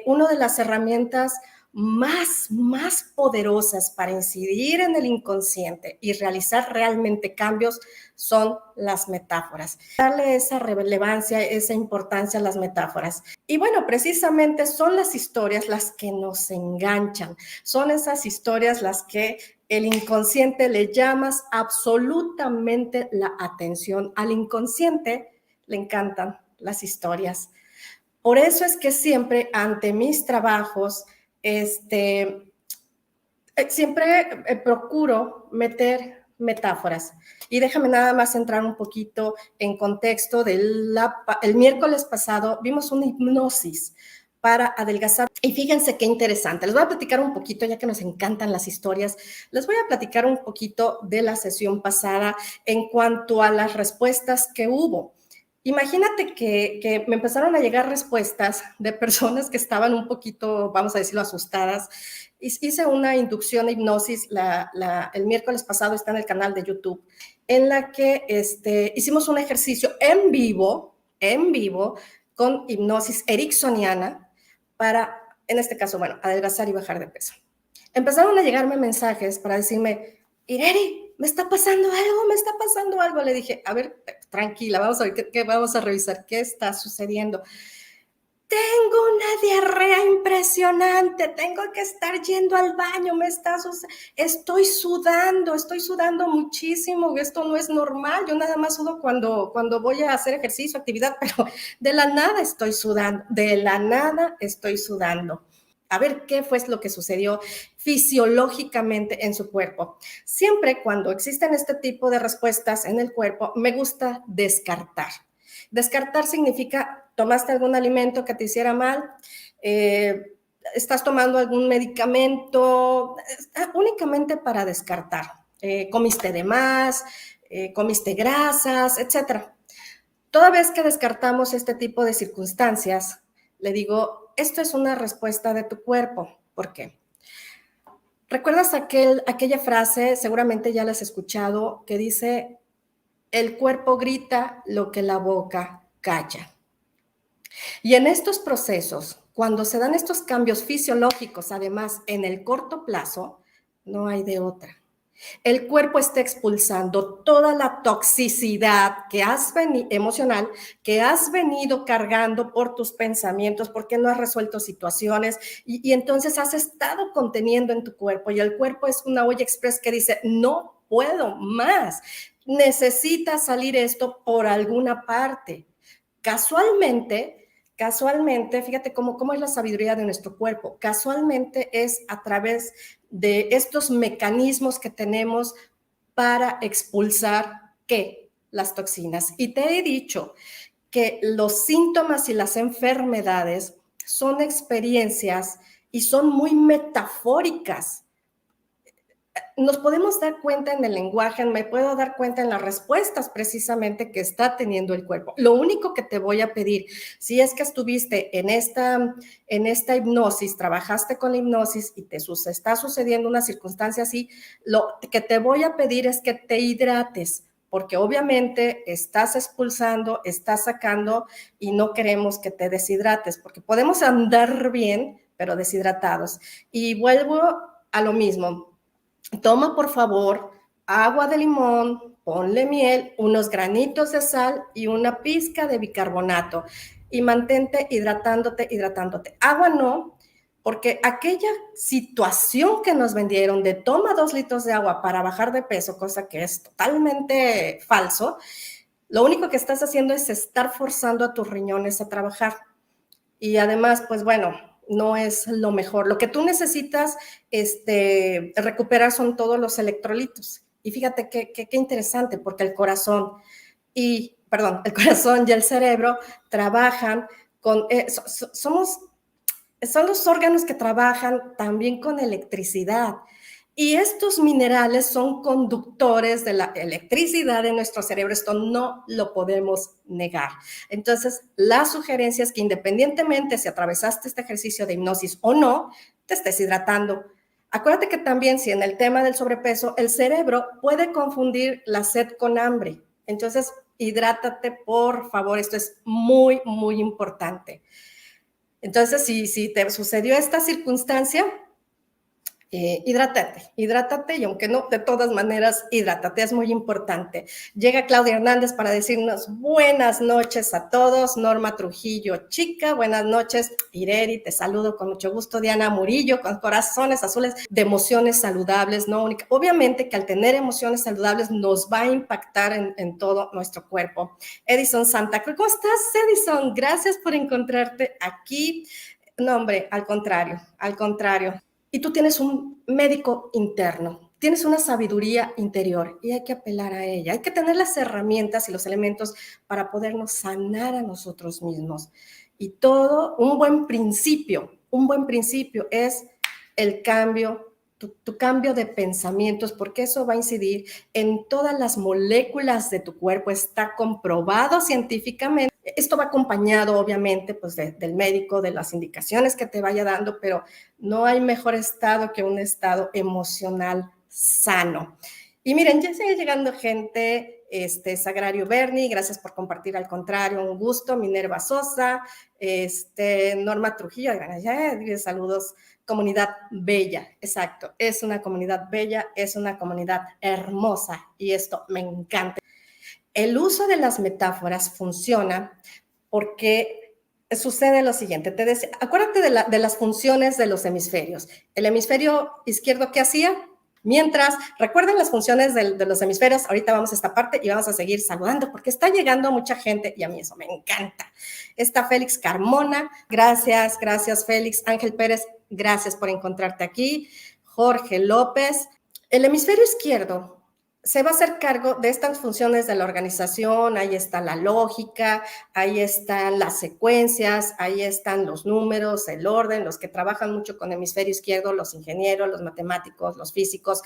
una de las herramientas más poderosas para incidir en el inconsciente y realizar realmente cambios son las metáforas. Darle esa relevancia, esa importancia a las metáforas. Y bueno, precisamente son las historias las que nos enganchan, son esas historias las que el inconsciente le llamas absolutamente la atención. Al inconsciente le encantan las historias. Por eso es que siempre ante mis trabajos, siempre procuro meter metáforas. Y déjame nada más entrar un poquito en contexto. El miércoles pasado vimos una hipnosis para adelgazar. Y fíjense qué interesante. Les voy a platicar un poquito, ya que nos encantan las historias, les voy a platicar un poquito de la sesión pasada en cuanto a las respuestas que hubo. Imagínate que me empezaron a llegar respuestas de personas que estaban un poquito, vamos a decirlo, asustadas. Hice una inducción de hipnosis el miércoles pasado, está en el canal de YouTube, en la que hicimos un ejercicio en vivo, con hipnosis ericksoniana para, en este caso, bueno, adelgazar y bajar de peso. Empezaron a llegarme mensajes para decirme, Ireri, me está pasando algo. Le dije, a ver, tranquila, vamos a ver, vamos a revisar qué está sucediendo. Tengo una diarrea impresionante, tengo que estar yendo al baño, estoy sudando muchísimo, esto no es normal, yo nada más sudo cuando voy a hacer ejercicio, actividad, pero de la nada estoy sudando. A ver qué fue lo que sucedió fisiológicamente en su cuerpo. Siempre cuando existen este tipo de respuestas en el cuerpo, me gusta descartar. Descartar significa, tomaste algún alimento que te hiciera mal, estás tomando algún medicamento, únicamente para descartar. Comiste de más, comiste grasas, etcétera. Toda vez que descartamos este tipo de circunstancias, le digo, esto es una respuesta de tu cuerpo. ¿Por qué? ¿Recuerdas aquella frase, seguramente ya la has escuchado, que dice, el cuerpo grita lo que la boca calla? Y en estos procesos, cuando se dan estos cambios fisiológicos, además en el corto plazo, no hay de otra. El cuerpo está expulsando toda la toxicidad emocional que has venido cargando por tus pensamientos, porque no has resuelto situaciones y entonces has estado conteniendo en tu cuerpo, y el cuerpo es una olla express que dice, no puedo más, necesita salir esto por alguna parte. Casualmente, fíjate cómo es la sabiduría de nuestro cuerpo. Casualmente es a través de estos mecanismos que tenemos para expulsar, ¿qué? Las toxinas. Y te he dicho que los síntomas y las enfermedades son experiencias y son muy metafóricas. Nos podemos dar cuenta en el lenguaje, me puedo dar cuenta en las respuestas precisamente que está teniendo el cuerpo. Lo único que te voy a pedir, si es que estuviste en esta hipnosis, trabajaste con la hipnosis y te está sucediendo una circunstancia así, lo que te voy a pedir es que te hidrates, porque obviamente estás expulsando, estás sacando y no queremos que te deshidrates, porque podemos andar bien, pero deshidratados. Y vuelvo a lo mismo. Toma, por favor, agua de limón, ponle miel, unos granitos de sal y una pizca de bicarbonato y mantente hidratándote. Agua no, porque aquella situación que nos vendieron de toma 2 litros de agua para bajar de peso, cosa que es totalmente falso, lo único que estás haciendo es estar forzando a tus riñones a trabajar. Y además, pues bueno, no es lo mejor. Lo que tú necesitas recuperar son todos los electrolitos. Y fíjate qué interesante, porque el corazón y el cerebro trabajan con, son los órganos que trabajan también con electricidad. Y estos minerales son conductores de la electricidad en nuestro cerebro. Esto no lo podemos negar. Entonces, la sugerencia es que independientemente si atravesaste este ejercicio de hipnosis o no, te estés hidratando. Acuérdate que también, si en el tema del sobrepeso, el cerebro puede confundir la sed con hambre. Entonces, hidrátate, por favor. Esto es muy importante. Entonces, si te sucedió esta circunstancia, hidrátate y aunque no, de todas maneras, hidrátate, es muy importante. Llega Claudia Hernández para decirnos buenas noches a todos, Norma Trujillo, chica, buenas noches, Ireri, te saludo con mucho gusto, Diana Murillo, con corazones azules de emociones saludables, no única. Obviamente que al tener emociones saludables nos va a impactar en todo nuestro cuerpo. Edison Santa Cruz, ¿cómo estás, Edison? Gracias por encontrarte aquí. No, hombre, al contrario, al contrario. Y tú tienes un médico interno, tienes una sabiduría interior y hay que apelar a ella. Hay que tener las herramientas y los elementos para podernos sanar a nosotros mismos. Y todo, un buen principio es el cambio, tu cambio de pensamientos, porque eso va a incidir en todas las moléculas de tu cuerpo. Está comprobado científicamente. Esto va acompañado, obviamente, pues del médico, de las indicaciones que te vaya dando, pero no hay mejor estado que un estado emocional sano. Y miren, ya sigue llegando gente, Sagrario Berni, gracias por compartir, al contrario, un gusto, Minerva Sosa, Norma Trujillo, saludos, comunidad bella, exacto, es una comunidad bella, es una comunidad hermosa y esto me encanta. El uso de las metáforas funciona porque sucede lo siguiente. Te decía, acuérdate de las funciones de los hemisferios. El hemisferio izquierdo, ¿qué hacía? Mientras, recuerden las funciones de los hemisferios, ahorita vamos a esta parte y vamos a seguir saludando porque está llegando mucha gente y a mí eso me encanta. Está Félix Carmona, gracias Félix. Ángel Pérez, gracias por encontrarte aquí. Jorge López. El hemisferio izquierdo se va a hacer cargo de estas funciones de la organización, ahí está la lógica, ahí están las secuencias, ahí están los números, el orden, los que trabajan mucho con el hemisferio izquierdo, los ingenieros, los matemáticos, los físicos,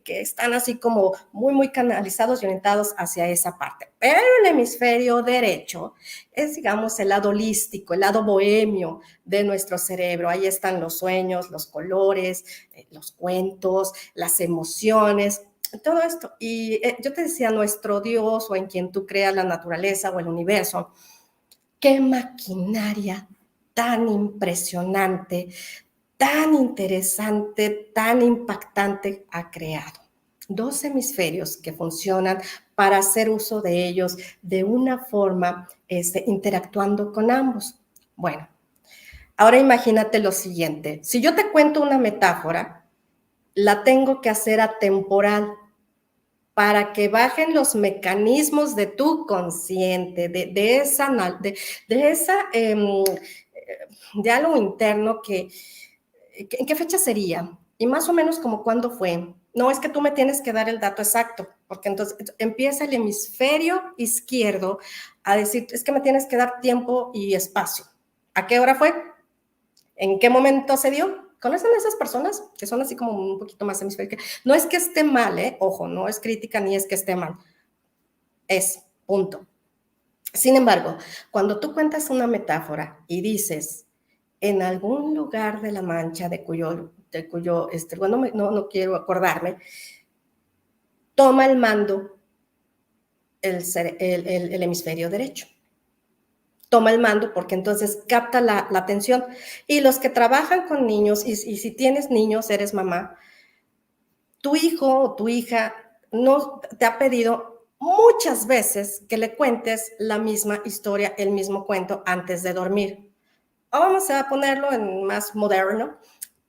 que están así como muy canalizados y orientados hacia esa parte. Pero el hemisferio derecho es, digamos, el lado holístico, el lado bohemio de nuestro cerebro. Ahí están los sueños, los colores, los cuentos, las emociones, todo esto. Y yo te decía, nuestro Dios o en quien tú creas, la naturaleza o el universo, qué maquinaria tan impresionante, tan interesante, tan impactante ha creado. Dos hemisferios que funcionan para hacer uso de ellos de una forma interactuando con ambos. Bueno, ahora imagínate lo siguiente. Si yo te cuento una metáfora, la tengo que hacer atemporal para que bajen los mecanismos de tu consciente, de esa diálogo interno ¿en qué fecha sería? Y más o menos como cuándo fue. No es que tú me tienes que dar el dato exacto, porque entonces empieza el hemisferio izquierdo a decir, es que me tienes que dar tiempo y espacio. ¿A qué hora fue? ¿En qué momento se dio? ¿Conocen a esas personas que son así como un poquito más hemisféricas? No es que esté mal, ojo, no es crítica ni es que esté mal. Es, punto. Sin embargo, cuando tú cuentas una metáfora y dices, en algún lugar de la Mancha, de cuyo bueno, no quiero acordarme, toma el mando el hemisferio derecho. Toma el mando porque entonces capta la atención. Y los que trabajan con niños, y si tienes niños, eres mamá, tu hijo o tu hija no te ha pedido muchas veces que le cuentes la misma historia, el mismo cuento antes de dormir. O vamos a ponerlo en más moderno,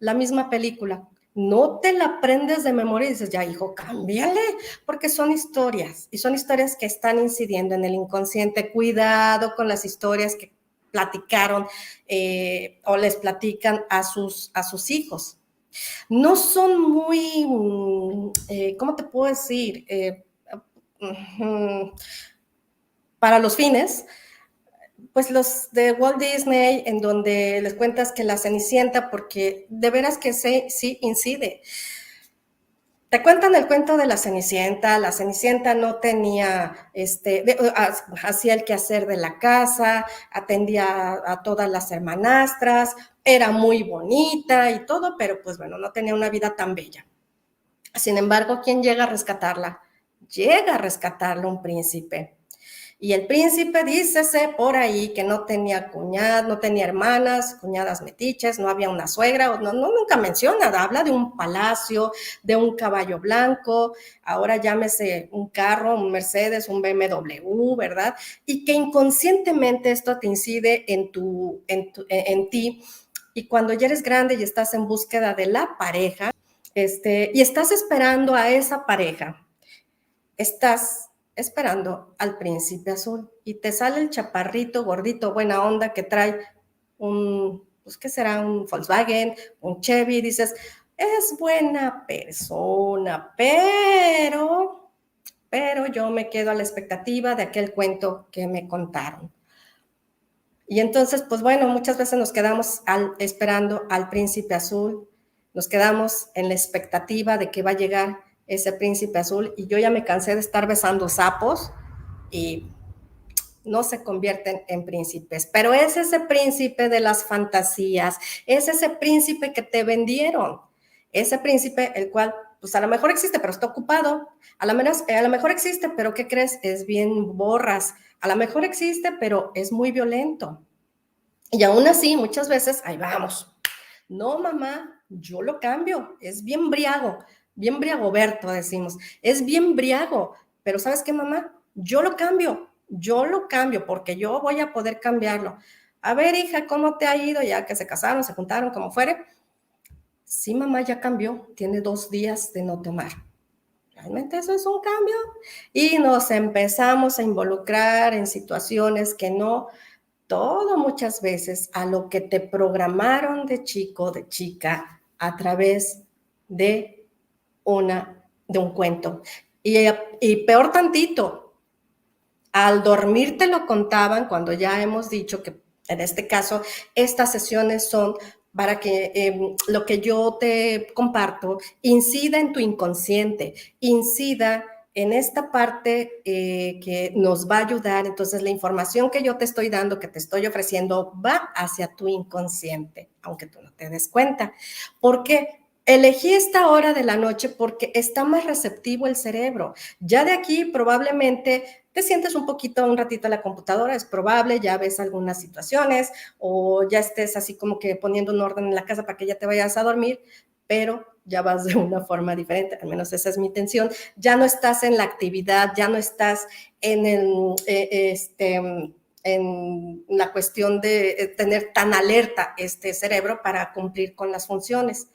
la misma película. No te la aprendes de memoria y dices, ya hijo, cámbiale, porque son historias y son historias que están incidiendo en el inconsciente. Cuidado con las historias que platicaron o les platican a sus hijos. No son muy, ¿cómo te puedo decir? Para los fines, pues los de Walt Disney, en donde les cuentas que la Cenicienta, porque de veras que sí incide. Te cuentan el cuento de la Cenicienta no tenía, hacía el quehacer de la casa, atendía a todas las hermanastras, era muy bonita y todo, pero pues bueno, no tenía una vida tan bella. Sin embargo, ¿quién llega a rescatarla? Llega a rescatarla un príncipe. Y el príncipe, dícese por ahí que no tenía cuñadas, no tenía hermanas, cuñadas metiches, no había una suegra, nunca menciona, habla de un palacio, de un caballo blanco, ahora llámese un carro, un Mercedes, un BMW, ¿verdad? Y que inconscientemente esto te incide en ti, y cuando ya eres grande y estás en búsqueda de la pareja, y estás esperando a esa pareja, estás esperando al príncipe azul y te sale el chaparrito gordito buena onda que trae pues qué será, un Volkswagen, un Chevy, y dices, es buena persona, pero yo me quedo a la expectativa de aquel cuento que me contaron. Y entonces, pues bueno, muchas veces nos quedamos esperando al príncipe azul, nos quedamos en la expectativa de que va a llegar ese príncipe azul, y yo ya me cansé de estar besando sapos y no se convierten en príncipes, pero es ese príncipe de las fantasías, es ese príncipe que te vendieron, ese príncipe el cual pues a lo mejor existe, pero está ocupado, a lo mejor existe, pero ¿qué crees? Es bien borras, a lo mejor existe, pero es muy violento. Y aún así, muchas veces, ahí vamos. No, mamá, yo lo cambio. Es bien briagoberto, decimos. Es bien briago. Pero ¿sabes qué, mamá? Yo lo cambio, porque yo voy a poder cambiarlo. A ver, hija, ¿cómo te ha ido? Ya que se casaron, se juntaron, como fuere. Sí, mamá, ya cambió. Tiene 2 días de no tomar. ¿Realmente eso es un cambio? Y nos empezamos a involucrar en situaciones que no, todo muchas veces a lo que te programaron de chico, de chica, a través de, de un cuento. Y peor tantito, al dormir te lo contaban, cuando ya hemos dicho que en este caso estas sesiones son para que lo que yo te comparto incida en tu inconsciente, incida en esta parte que nos va a ayudar. Entonces, la información que yo te estoy dando, que te estoy ofreciendo, va hacia tu inconsciente, aunque tú no te des cuenta. ¿Por qué? Elegí esta hora de la noche porque está más receptivo el cerebro. Ya de aquí probablemente te sientes un poquito, un ratito a la computadora, es probable, ya ves algunas situaciones o ya estés así como que poniendo un orden en la casa para que ya te vayas a dormir, pero ya vas de una forma diferente, al menos esa es mi intención. Ya no estás en la actividad, ya no estás en en la cuestión de tener tan alerta este cerebro para cumplir con las funciones.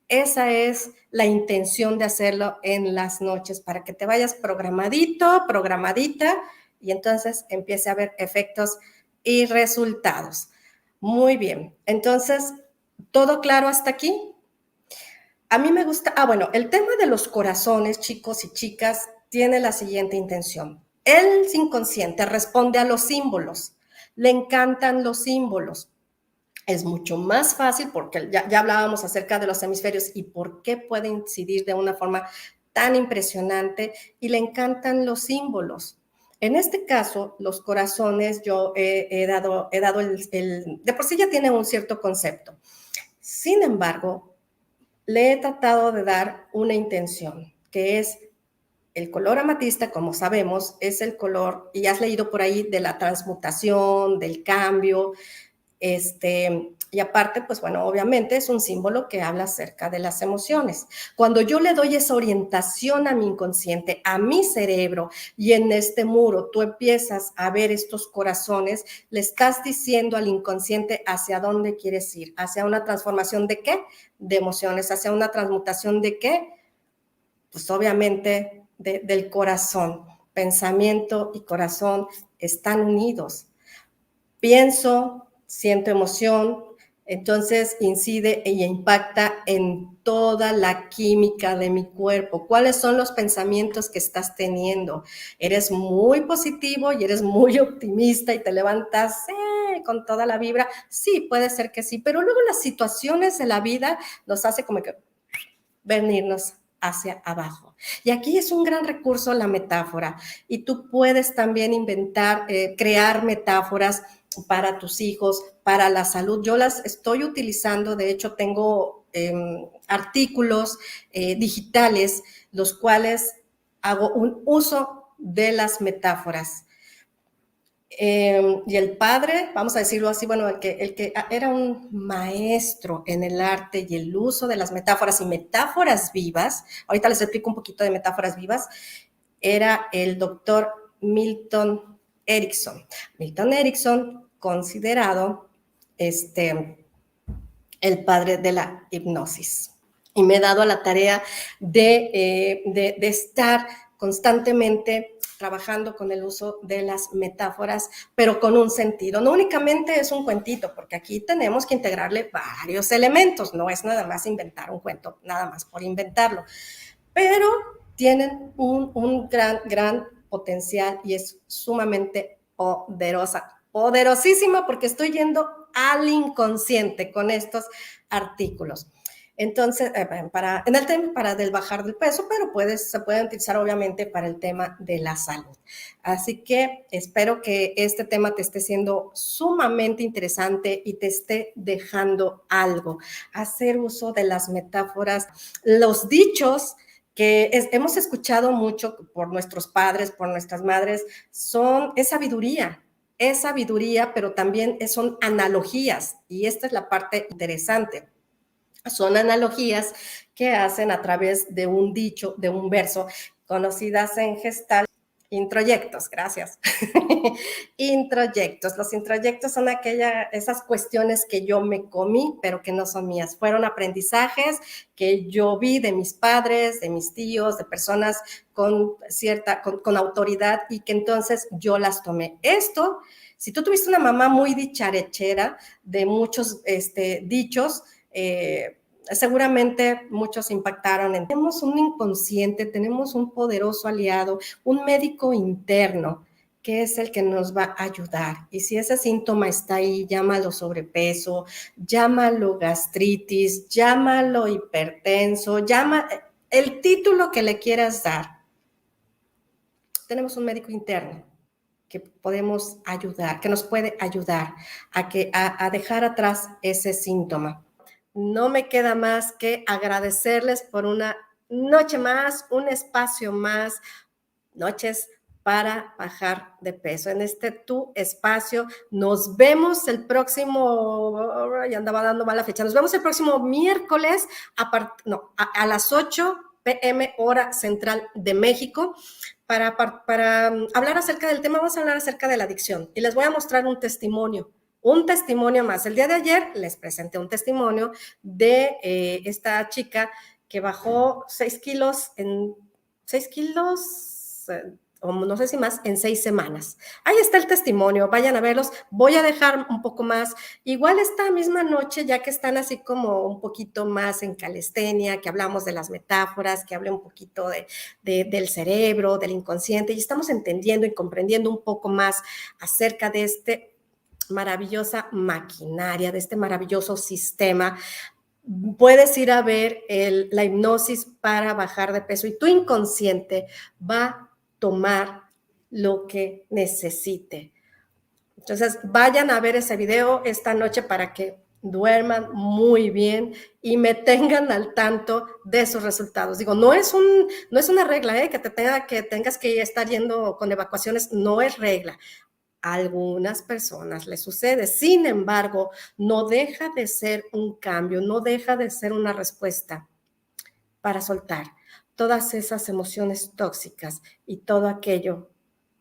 Esa es la intención de hacerlo en las noches, para que te vayas programadito, programadita, y entonces empiece a haber efectos y resultados. Muy bien, entonces, ¿todo claro hasta aquí? A mí me gusta, bueno, el tema de los corazones, chicos y chicas, tiene la siguiente intención. El inconsciente responde a los símbolos, le encantan los símbolos. Es mucho más fácil porque ya hablábamos acerca de los hemisferios y por qué puede incidir de una forma tan impresionante, y le encantan los símbolos. En este caso, los corazones, yo he dado de por sí ya tiene un cierto concepto. Sin embargo, le he tratado de dar una intención, que es el color amatista, como sabemos, es el color, y has leído por ahí de la transmutación, del cambio, y aparte, pues bueno, obviamente es un símbolo que habla acerca de las emociones. Cuando yo le doy esa orientación a mi inconsciente, a mi cerebro, y en este muro tú empiezas a ver estos corazones, le estás diciendo al inconsciente hacia dónde quieres ir, hacia una transformación de qué, de emociones, hacia una transmutación de qué, pues obviamente del corazón. Pensamiento y corazón están unidos. Pienso, siento emoción, entonces incide e impacta en toda la química de mi cuerpo. ¿Cuáles son los pensamientos que estás teniendo? ¿Eres muy positivo y eres muy optimista y te levantas con toda la vibra? Sí, puede ser que sí, pero luego las situaciones de la vida nos hace como que venirnos hacia abajo. Y aquí es un gran recurso la metáfora, y tú puedes también inventar, crear metáforas para tus hijos, para la salud. Yo las estoy utilizando, de hecho tengo artículos digitales, los cuales hago un uso de las metáforas. Y el padre, vamos a decirlo así, bueno, el que era un maestro en el arte y el uso de las metáforas y metáforas vivas, ahorita les explico un poquito de metáforas vivas, era el doctor Milton Erickson. Milton Erickson, considerado el padre de la hipnosis. Y me he dado a la tarea de estar constantemente trabajando con el uso de las metáforas, pero con un sentido. No únicamente es un cuentito, porque aquí tenemos que integrarle varios elementos. No es nada más inventar un cuento, nada más por inventarlo. Pero tienen un gran potencial y es sumamente poderosa, poderosísima, porque estoy yendo al inconsciente con estos artículos. Entonces, en el tema para del bajar del peso, pero se pueden utilizar obviamente para el tema de la salud. Así que espero que este tema te esté siendo sumamente interesante y te esté dejando algo. Hacer uso de las metáforas, los dichos que hemos escuchado mucho por nuestros padres, por nuestras madres, es sabiduría, pero también son analogías, y esta es la parte interesante. Son analogías que hacen a través de un dicho, de un verso, conocidas en Gestalt. Introyectos, gracias. Introyectos. Los introyectos son esas cuestiones que yo me comí, pero que no son mías. Fueron aprendizajes que yo vi de mis padres, de mis tíos, de personas con autoridad, y que entonces yo las tomé. Esto, si tú tuviste una mamá muy dicharachera de muchos dichos, seguramente muchos impactaron. Tenemos un inconsciente, tenemos un poderoso aliado, un médico interno, que es el que nos va a ayudar. Y si ese síntoma está ahí, llámalo sobrepeso, llámalo gastritis, llámalo hipertenso, llama el título que le quieras dar. Tenemos un médico interno que podemos ayudar, que nos puede ayudar a dejar atrás ese síntoma. No me queda más que agradecerles por una noche más, un espacio más, noches para bajar de peso. En tu espacio, nos vemos el próximo, ya andaba dando mala fecha, nos vemos el próximo miércoles a las 8 p.m. hora central de México. Para hablar acerca del tema, vamos a hablar acerca de la adicción y les voy a mostrar un testimonio más. El día de ayer les presenté un testimonio de esta chica que bajó 6 kilos, o no sé si más, en 6 semanas. Ahí está el testimonio, vayan a verlos. Voy a dejar un poco más, igual esta misma noche, ya que están así como un poquito más en calistenia, que hablamos de las metáforas, que hablé un poquito del cerebro, del inconsciente, y estamos entendiendo y comprendiendo un poco más acerca de maravillosa maquinaria, de este maravilloso sistema. Puedes ir a ver la hipnosis para bajar de peso y tu inconsciente va a tomar lo que necesite. Entonces, vayan a ver ese video esta noche para que duerman muy bien y me tengan al tanto de sus resultados. Digo, no es una regla, que tengas que estar yendo con evacuaciones, no es regla. A algunas personas les sucede. Sin embargo, no deja de ser un cambio, no deja de ser una respuesta para soltar todas esas emociones tóxicas y todo aquello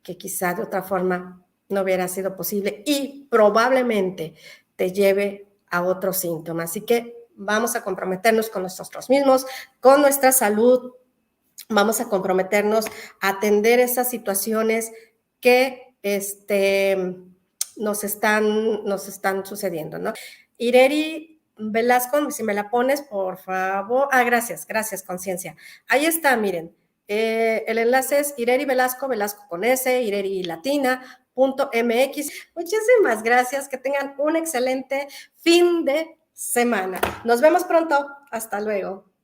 que quizá de otra forma no hubiera sido posible y probablemente te lleve a otro síntoma. Así que vamos a comprometernos con nosotros mismos, con nuestra salud, vamos a comprometernos a atender esas situaciones que nos están sucediendo, ¿no? Ireri Velasco, si me la pones, por favor. Gracias, conciencia. Ahí está, miren. El enlace es Ireri Velasco, Velasco con S, Ireri Latina.mx. Muchísimas gracias, que tengan un excelente fin de semana. Nos vemos pronto. Hasta luego.